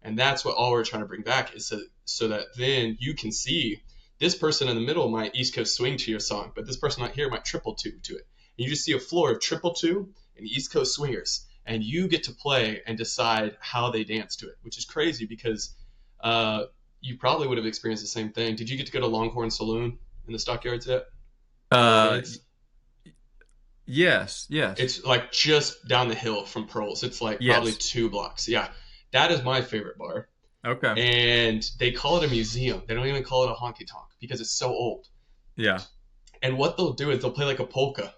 And that's what all we're trying to bring back is so that then you can see this person in the middle might East Coast swing to your song, but this person right here might triple two to it. And you just see a floor of triple two and East Coast swingers. And you get to play and decide how they dance to it, which is crazy because you probably would have experienced the same thing. Did you get to go to Longhorn Saloon in the Stockyards yet? Pearl Uh, Estates? yes, yes, It's like just down the hill from Pearls. It's like probably yes. 2 blocks. Yeah, that is my favorite bar. Okay. And they call it a museum. They don't even call it a honky tonk because it's so old. Yeah. And what they'll do is they'll play like a polka,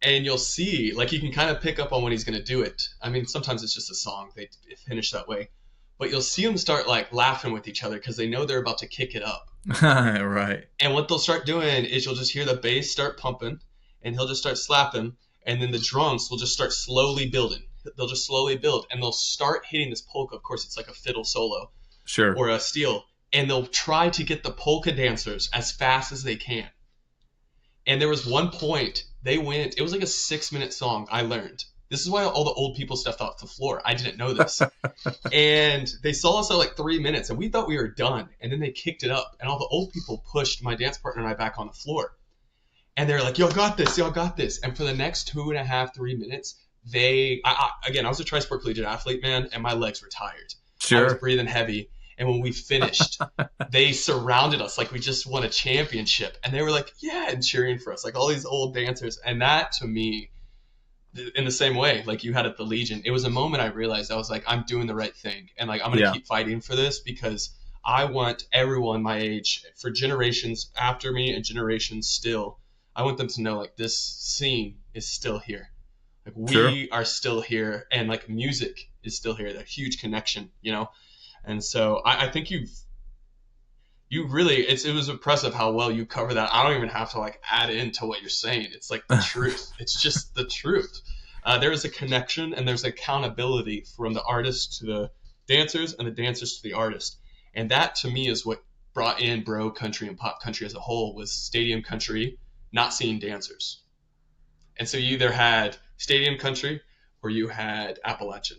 and you'll see like you can kind of pick up on when he's going to do it. I mean, sometimes it's just a song they finish that way, but you'll see them start like laughing with each other because they know they're about to kick it up. Right. And what they'll start doing is you'll just hear the bass start pumping, and he'll just start slapping, and then the drums will just start slowly building. They'll just slowly build, and they'll start hitting this polka. Of course, it's like a fiddle solo Sure. or a steel, and they'll try to get the polka dancers as fast as they can. And there was one point they went, it was like a 6 minute song, I learned. This is why all the old people stepped off the floor. I didn't know this. And they saw us at like 3 minutes, and we thought we were done. And then they kicked it up, and all the old people pushed my dance partner and I back on the floor. And they're like, y'all got this, y'all got this. And for the next 2.5, 3 minutes, again, I was a tri-sport collegiate athlete, man, and my legs were tired. I was Sure. breathing heavy. And when we finished, they surrounded us like we just won a championship. And they were like, yeah, and cheering for us, like all these old dancers. And that to me, in the same way, like you had at the Legion, it was a moment I realized I was like, I'm doing the right thing. And like, I'm going to Yeah. keep fighting for this because I want everyone my age, for generations after me and generations still, I want them to know like this scene is still here. Like Sure. we are still here, and like music is still here. That huge connection. And so I think you really it was impressive how well you cover that. I don't even have to like add into what you're saying. It's like the truth. It's just the truth. There is a connection and there's accountability from the artist to the dancers and the dancers to the artist. And that to me is what brought in bro country and pop country as a whole was stadium country, not seeing dancers. And so you either had stadium country or you had Appalachian,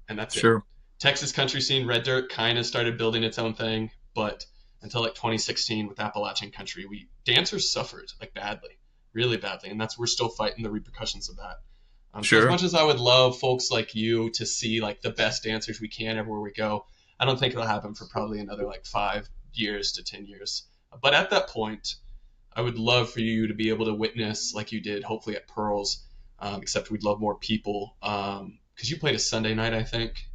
and that's it. Sure. Texas country scene, Red Dirt, kind of started building its own thing, but until like 2016 with Appalachian country, we dancers suffered like badly, really badly, and we're still fighting the repercussions of that. So as Sure. much as I would love folks like you to see like the best dancers we can everywhere we go, I don't think it'll happen for probably another like 5 years to 10 years. But at that point, I would love for you to be able to witness like you did, hopefully at Pearls. Except we'd love more people because you played a Sunday night, I think.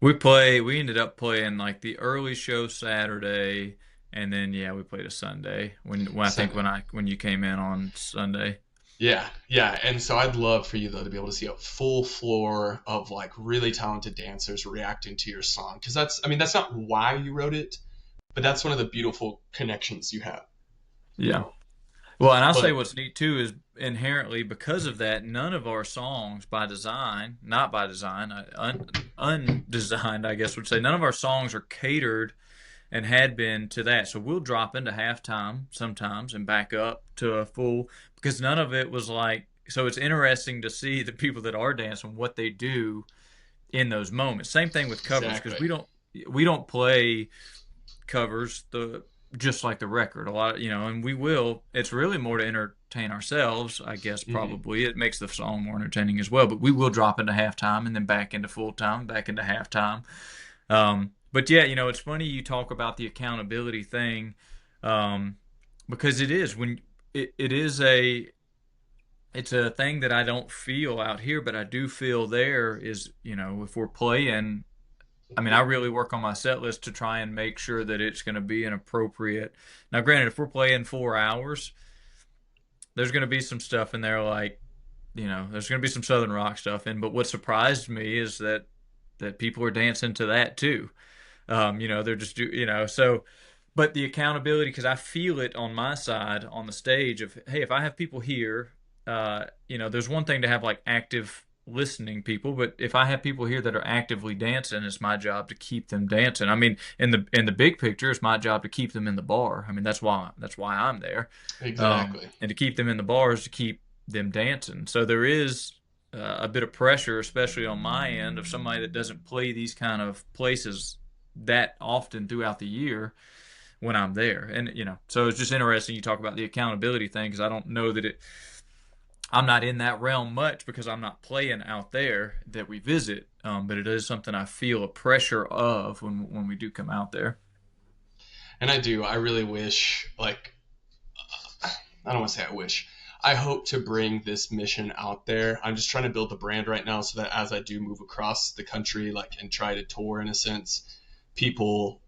We ended up playing like the early show Saturday, and then yeah, we played a Sunday when I think Sunday. when you came in on Sunday. Yeah, yeah. And so I'd love for you though to be able to see a full floor of like really talented dancers reacting to your song. Because that's, I mean, that's not why you wrote it, but that's one of the beautiful connections you have, you Yeah. know. Well, and I'll say But what's neat too is inherently because of that, none of our songs by design, not by design, undesigned, I guess would say, none of our songs are catered and had been to that. So we'll drop into halftime sometimes and back up to a full because none of it was like. So it's interesting to see the people that are dancing what they do in those moments. Same thing with covers because exactly. we don't play covers the just like the record a lot, and we will. It's really more to entertain ourselves, I guess. Hmm. Probably it makes the song more entertaining as well. But we will drop into halftime and then back into full time, back into halftime. But yeah, it's funny you talk about the accountability thing, um, because it is when it is it's a thing that I don't feel out here, but I do feel there is, if we're playing, I mean, I really work on my set list to try and make sure that it's going to be an appropriate. Now, granted, if we're playing 4 hours, there's going to be some stuff in there like, there's going to be some Southern rock stuff in. But what surprised me is that people are dancing to that too. They're just so. But the accountability, because I feel it on my side on the stage of, hey, if I have people here, there's one thing to have like active listening people, but if I have people here that are actively dancing, it's my job to keep them dancing. I mean, in the big picture, it's my job to keep them in the bar. I mean, that's why I'm there, Exactly. and to keep them in the bars to keep them dancing. So there is a bit of pressure, especially on my end, of somebody that doesn't play these kind of places that often throughout the year when I'm there. And so it's just interesting you talk about the accountability thing because I don't know that I'm not in that realm much because I'm not playing out there that we visit. But it is something I feel a pressure of when we do come out there. And I do. I really wish, like, I don't want to say I wish. I hope to bring this mission out there. I'm just trying to build the brand right now so that as I do move across the country, like, and try to tour in a sense, people,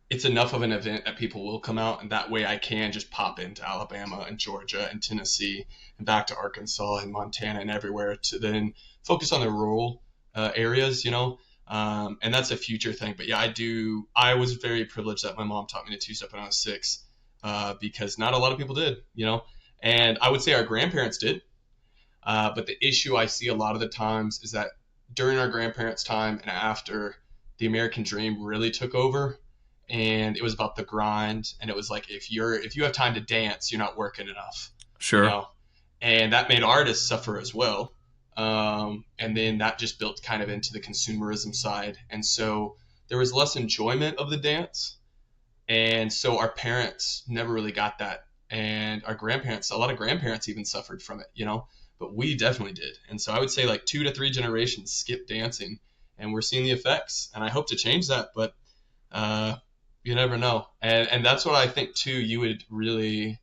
it's enough of an event that people will come out, and that way I can just pop into Alabama and Georgia and Tennessee and back to Arkansas and Montana and everywhere to then focus on the rural areas, you know. And that's a future thing. But yeah, I do. I was very privileged that my mom taught me to two-step when I was 6, because not a lot of people did, you know. And I would say our grandparents did. But the issue I see a lot of the times is that during our grandparents' time and after, the American dream really took over, and it was about the grind. And it was like if you have time to dance, you're not working enough, you Sure, know. And that made artists suffer as well. And then that just built kind of into the consumerism side, and so there was less enjoyment of the dance, and so our parents never really got that, and our grandparents, a lot of grandparents even suffered from it, you know, but we definitely did. And so I would say like 2 to 3 generations skip dancing, and we're seeing the effects, and I hope to change that, but uh, you never know. And that's what I think too, you would really,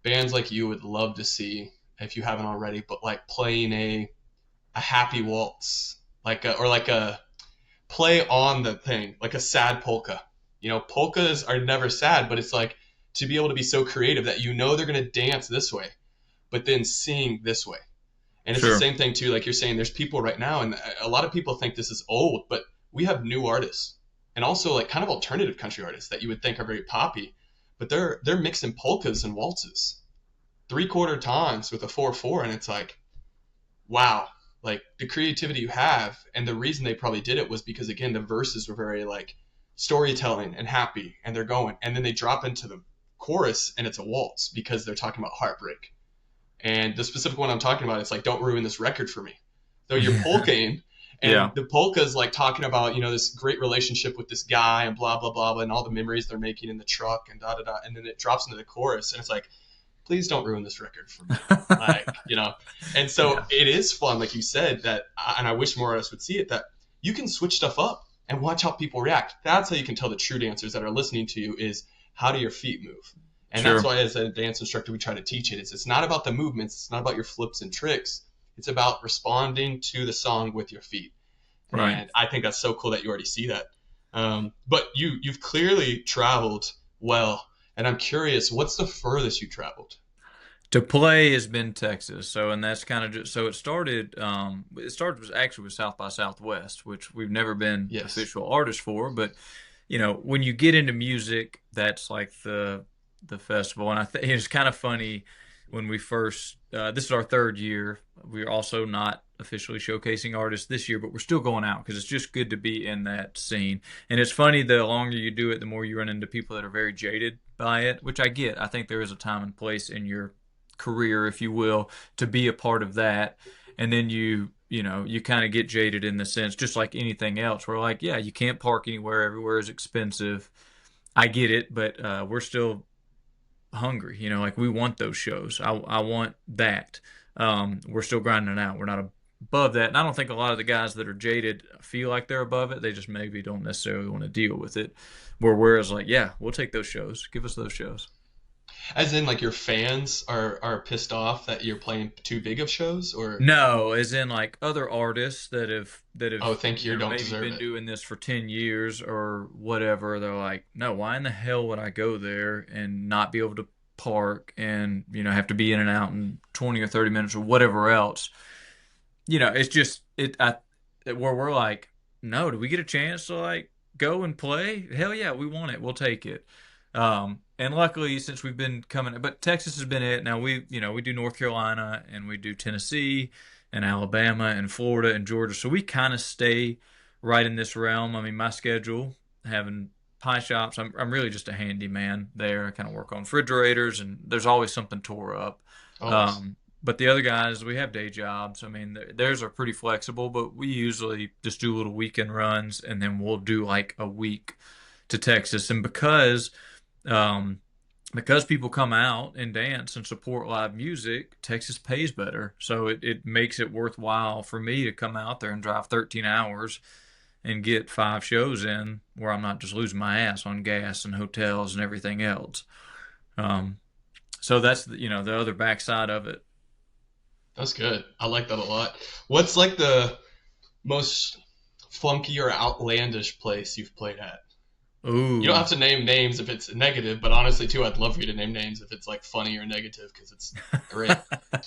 bands like you would love to see if you haven't already, but like playing a happy waltz, like or like a play on the thing, like a sad polka. You know, polkas are never sad, but it's like to be able to be so creative that you know they're going to dance this way, but then sing this way. And it's the sure, same thing too, like you're saying, there's people right now, and a lot of people think this is old, but we have new artists and also like kind of alternative country artists that you would think are very poppy, but they're mixing polkas and waltzes 3/4 times with a 4/4, and it's like, wow, like the creativity you have. And the reason they probably did it was because again the verses were very like storytelling and happy, and they're going, and then they drop into the chorus and it's a waltz because they're talking about heartbreak. And the specific one I'm talking about, it's like, don't ruin this record for me, though you're yeah, polkaing, and yeah, the polka's like talking about, you know, this great relationship with this guy and blah blah blah, blah, and all the memories they're making in the truck and da da da, and then it drops into the chorus and it's like, please don't ruin this record for me. Like, you know, and so yeah, it is fun, like you said, that, and I wish more of us would see it, that you can switch stuff up and watch how people react. That's how you can tell the true dancers that are listening to you is how do your feet move. And that's sure. why as a dance instructor, we try to teach it. It's not about the movements. It's not about your flips and tricks. It's about responding to the song with your feet. Right. And I think that's so cool that you already see that. But you've clearly traveled well, and I'm curious, what's the furthest you traveled? To play has been Texas. So, and that's kind of just, so it started was actually with South by Southwest, which we've never been Yes. official artists for, but when you get into music, that's like the festival. And I think it's kind of funny when we first, this is our third year. We're also not officially showcasing artists this year, but we're still going out because it's just good to be in that scene. And it's funny, the longer you do it, the more you run into people that are very jaded by it, which I get. I think there is a time and place in your career, if you will, to be a part of that. And then you kind of get jaded in the sense, just like anything else. We're like, yeah, you can't park anywhere. Everywhere is expensive. I get it, but we're still hungry. Like we want those shows. I want that. We're still grinding it out. We're not above that. And I don't think a lot of the guys that are jaded feel like they're above it. They just maybe don't necessarily want to deal with it. Whereas like, yeah, we'll take those shows. Give us those shows. As in, like your fans are pissed off that you're playing too big of shows, or No, as in like other artists that have oh, think you don't maybe deserve been it. doing this for 10 years or whatever. They're like, no, why in the hell would I go there and not be able to park and have to be in and out in 20 or 30 minutes or whatever else. It's just where we're like, no, do we get a chance to like go and play? Hell yeah, we want it. We'll take it. And luckily, since we've been coming, but Texas has been it. Now we do North Carolina and we do Tennessee and Alabama and Florida and Georgia. So we kind of stay right in this realm. I mean, my schedule, having pie shops, I'm really just a handyman there. I kind of work on refrigerators and there's always something tore up. Always. But the other guys, we have day jobs. I mean, theirs are pretty flexible, but we usually just do little weekend runs and then we'll do like a week to Texas. And um, because people come out and dance and support live music, Texas pays better. So it makes it worthwhile for me to come out there and drive 13 hours and get 5 shows in where I'm not just losing my ass on gas and hotels and everything else. Um, so that's the other backside of it. That's good. I like that a lot. What's like the most funky or outlandish place you've played at? You don't Ooh. have to name names if it's negative, but honestly, too, I'd love for you to name names if it's like funny or negative because it's great.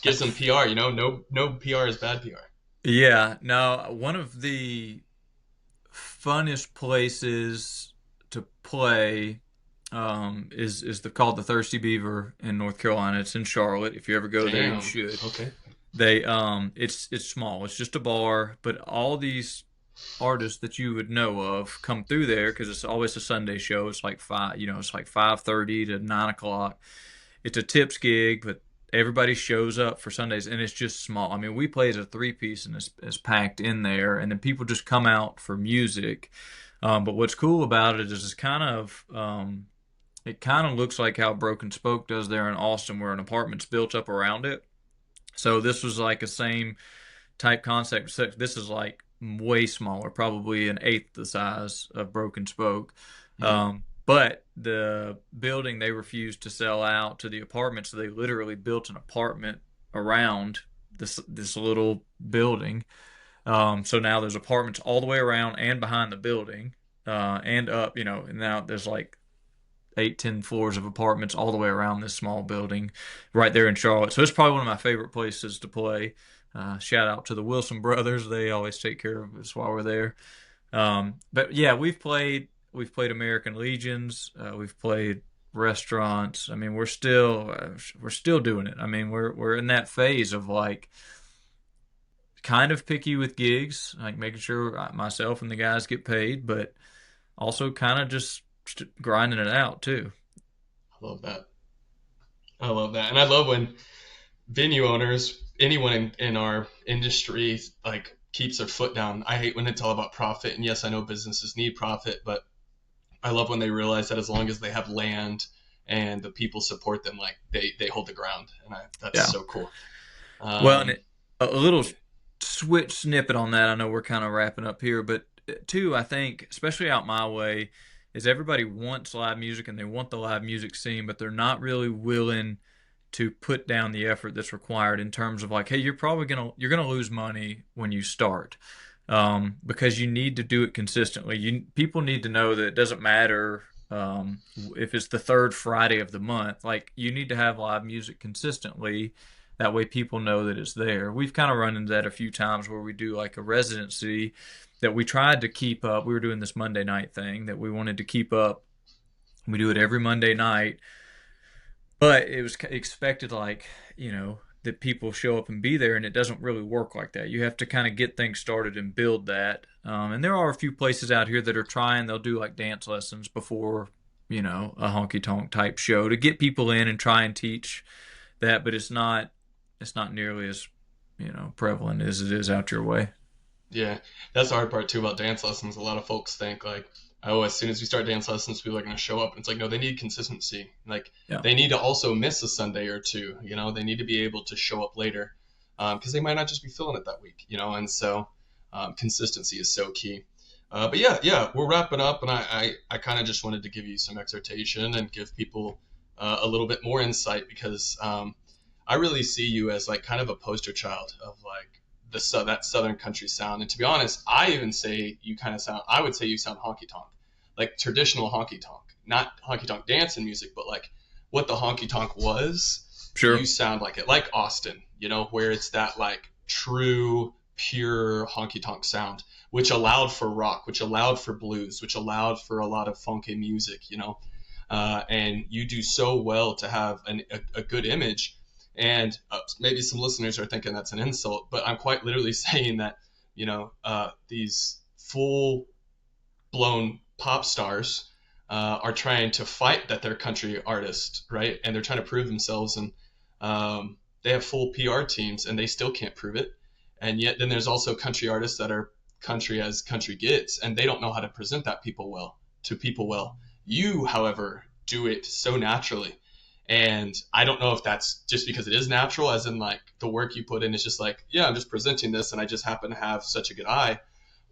Give some PR. No PR is bad PR. Yeah, now one of the funnest places to play is called the Thirsty Beaver in North Carolina. It's in Charlotte. If you ever go there, you Damn. should. Okay. It's small. It's just a bar, but all these artists that you would know of come through there because it's always a Sunday show. It's like it's like 5:30 to 9 o'clock. It's a tips gig, but everybody shows up for Sundays, and it's just small. I mean, we play as a three-piece, and it's packed in there, and then people just come out for music. But what's cool about it is it kind of looks like how Broken Spoke does there in Austin, where an apartment's built up around it. So this was like a same type concept. So this is like way smaller, probably an eighth the size of Broken Spoke. Hmm. But the building they refused to sell out to the apartment, so they literally built an apartment around this little building. So now there's apartments all the way around and behind the building, and up. And now there's like 8, 10 floors of apartments all the way around this small building right there in Charlotte. So it's probably one of my favorite places to play. Shout out to the Wilson brothers. They always take care of us while we're there. But yeah, we've played American Legions. We've played restaurants. I mean, we're still doing it. I mean, we're in that phase of like kind of picky with gigs, like making sure myself and the guys get paid, but also kind of just grinding it out too. I love that. I love that, and I love when venue owners, anyone in our industry, like keeps their foot down. I hate when it's all about profit, and yes, I know businesses need profit, but I love when they realize that as long as they have land and the people support them, like they hold the ground, and that's Yeah. so cool. Well, and Um, a little switch snippet on that. I know we're kind of wrapping up here, but two, I think, especially out my way, is everybody wants live music and they want the live music scene, but they're not really willing to put down the effort that's required in terms of like, hey, you're gonna lose money when you start. because you need to do it consistently. People need to know that it doesn't matter if it's the third Friday of the month. Like you need to have live music consistently. That way, people know that it's there. We've kind of run into that a few times where we do like a residency that we tried to keep up. We were doing this Monday night thing that we wanted to keep up. We do it every Monday night, but it was expected like that people show up and be there, and it doesn't really work like that. You have to kind of get things started and build that. And there are a few places out here that are trying. They'll do like dance lessons before a honky tonk type show to get people in and try and teach that, but it's not nearly as prevalent as it is out your way. Yeah, that's the hard part too about dance lessons. A lot of folks think like, oh, as soon as we start dance lessons, people are going to show up. And it's like, no, they need consistency. Like, Yeah. they need to also miss a Sunday or two. They need to be able to show up later because they might not just be feeling it that week. And so consistency is so key. But yeah, yeah, we're wrapping up, and I kind of just wanted to give you some exhortation and give people a little bit more insight because I really see you as like kind of a poster child of like that Southern country sound. And to be honest, I even say you kind of sound. I would say you sound honky tonk, like traditional honky tonk, not honky tonk dance and music, but like what the honky tonk was. You Sure. sound like it, like Austin, where it's that like true, pure honky tonk sound, which allowed for rock, which allowed for blues, which allowed for a lot of funky music. And you do so well to have a good image. And maybe some listeners are thinking that's an insult, but I'm quite literally saying that, these full blown pop stars are trying to fight that they're country artists, right? And they're trying to prove themselves, and they have full PR teams, and they still can't prove it. And yet, then there's also country artists that are country as country gets, and they don't know how to present that people well. You, however, do it so naturally. And I don't know if that's just because it is natural, as in like the work you put in is just like, yeah, I'm just presenting this and I just happen to have such a good eye.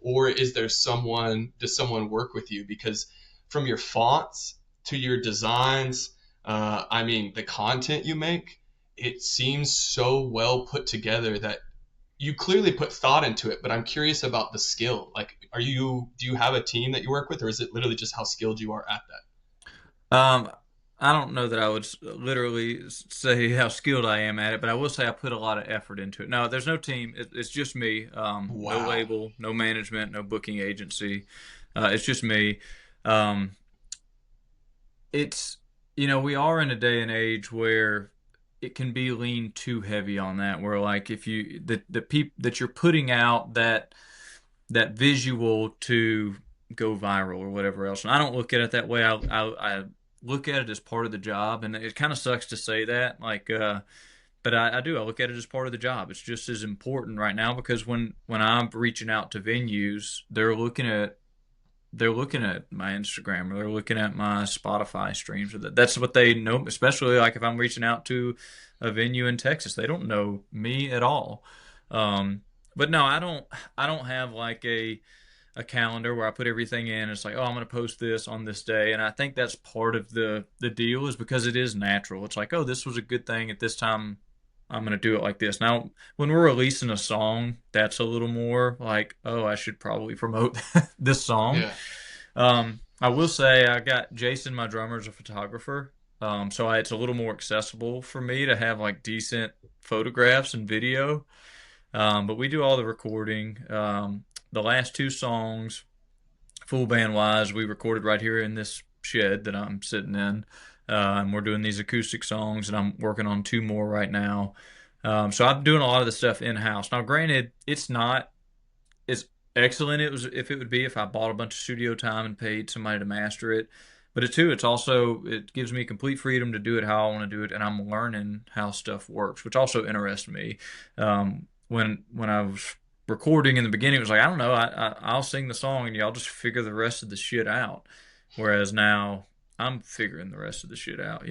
Or does someone work with you? Because from your fonts to your designs, I mean, the content you make, it seems so well put together that you clearly put thought into it. But I'm curious about the skill. Like, do you have a team that you work with, or is it literally just how skilled you are at that? Um, I don't know that I would literally say how skilled I am at it, but I will say I put a lot of effort into it. No, there's no team. It's just me. No Wow. label, no management, no booking agency. It's just me. Um, it's we are in a day and age where it can be leaned too heavy on that. Where like if you the people that you're putting out that visual to go viral or whatever else. And I don't look at it that way. I look at it as part of the job, and it kind of sucks to say that. Like, but I do. I look at it as part of the job. It's just as important right now because when I'm reaching out to venues, they're looking at my Instagram or they're looking at my Spotify streams. That's what they know. Especially like if I'm reaching out to a venue in Texas, they don't know me at all. Um, but no, I don't have like a calendar where I put everything in. It's like, oh, I'm going to post this on this day, and I think that's part of the deal is because it is natural. It's like, oh, this was a good thing at this time. I'm going to do it like this. Now, when we're releasing a song, that's a little more like, oh, I should probably promote this song. Yeah. I will say I got Jason, my drummer, is a photographer. It's a little more accessible for me to have like decent photographs and video. But we do all the recording. The last two songs, full band wise, we recorded right here in this shed that I'm sitting in. And we're doing these acoustic songs, and I'm working on two more right now. So I'm doing a lot of the stuff in house. Now, granted, it's not as excellent if it would be if I bought a bunch of studio time and paid somebody to master it. But it gives me complete freedom to do it how I want to do it, and I'm learning how stuff works, which also interests me. When I was recording in the beginning, it was like I don't know, I'll sing the song and y'all just figure the rest of the shit out. Whereas now I'm figuring the rest of the shit out.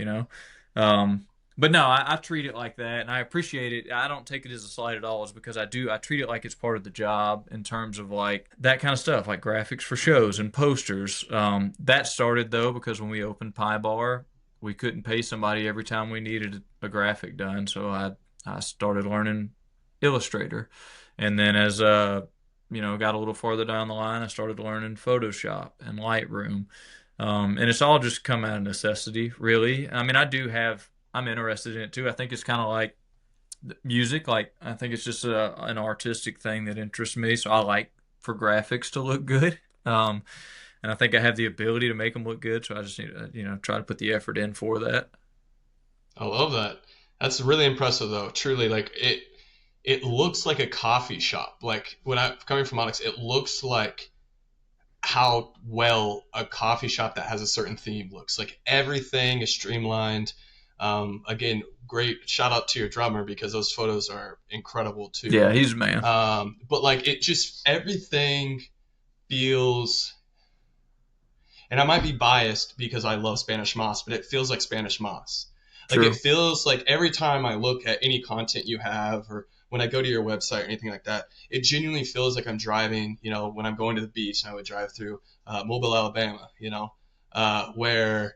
Um, but no, I treat it like that, and I appreciate it. I don't take it as a slight at all. It's because I treat it like it's part of the job in terms of like that kind of stuff, like graphics for shows and posters. That started though because when we opened Pie Bar, we couldn't pay somebody every time we needed a graphic done, so I started learning Illustrator, and then as got a little farther down the line, I started learning Photoshop and Lightroom. And it's all just come out of necessity, really. I mean, I'm interested in it too. I think it's kind of like music. Like, I think it's just an artistic thing that interests me. So I like for graphics to look good. And I think I have the ability to make them look good. So I just need to, try to put the effort in for that. I love that. That's really impressive, though. Truly, like it looks like a coffee shop. Like when I coming from Onyx, it looks like how well a coffee shop that has a certain theme looks. Like everything is streamlined. Again, great shout out to your drummer because those photos are incredible too. Yeah, he's a man. But like it just everything feels, and I might be biased because I love Spanish moss, but it feels like Spanish moss. Like it True. feels like every time I look at any content you have, or when I go to your website or anything like that, it genuinely feels like I'm driving. When I'm going to the beach, and I would drive through Mobile, Alabama. Where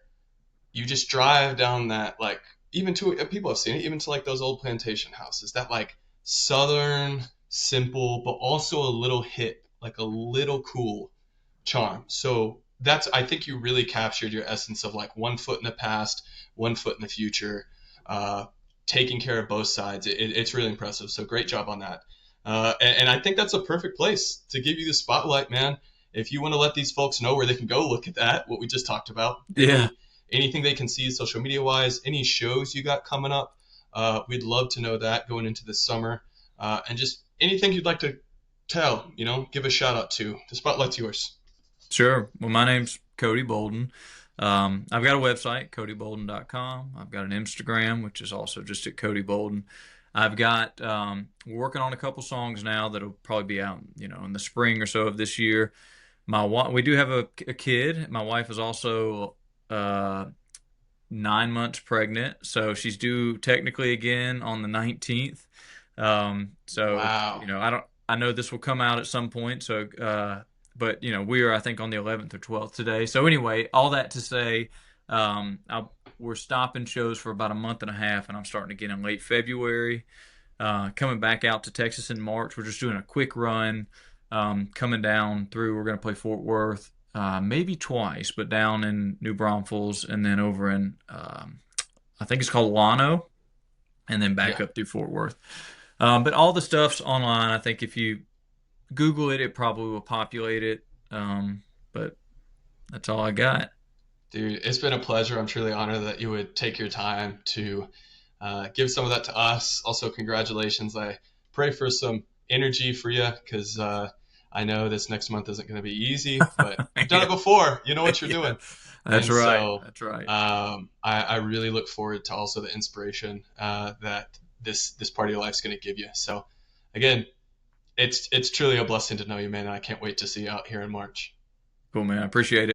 you just drive down that, like, even to people have seen it, even to like those old plantation houses, that like southern, simple, but also a little hip, like a little cool charm. So that's, I think you really captured your essence of like one foot in the past, one foot in the future, uh, taking care of both sides. It's really impressive. So great job on that. And I think that's a perfect place to give you the spotlight, man. If you want to let these folks know where they can go look at that, what we just talked about, Yeah. anything they can see social media wise, any shows you got coming up, we'd love to know that going into this summer, and just anything you'd like to tell, give a shout out to. The spotlight's yours. Sure. Well, my name's Cody Bolden. I've got a website, codybolden.com. I've got an Instagram, which is also just at Cody Bolden. I've got we're working on a couple songs now that'll probably be out, in the spring or so of this year. We do have a kid. My wife is also 9 months pregnant, so she's due technically again on the 19th. So Wow. I know this will come out at some point. So, but we are, I think, on the 11th or 12th today. So anyway, all that to say, we're stopping shows for about a month and a half, and I'm starting again in late February. Coming back out to Texas in March. We're just doing a quick run. Coming down through, we're going to play Fort Worth, maybe twice, but down in New Braunfels and then over in, I think it's called Lano, and then back Yeah. up through Fort Worth. But all the stuff's online. I think if you Google it, it probably will populate it. But that's all I got. Dude, it's been a pleasure. I'm truly honored that you would take your time to give some of that to us. Also, congratulations. I pray for some energy for you because I know this next month isn't going to be easy, but you've done Yeah, it before. You know what you're yeah, doing. that's And right. so That's right. I really look forward to also the inspiration that this part of your life is going to give you. So, again, it's truly a blessing to know you, man. And I can't wait to see you out here in March. Cool, man. I appreciate it.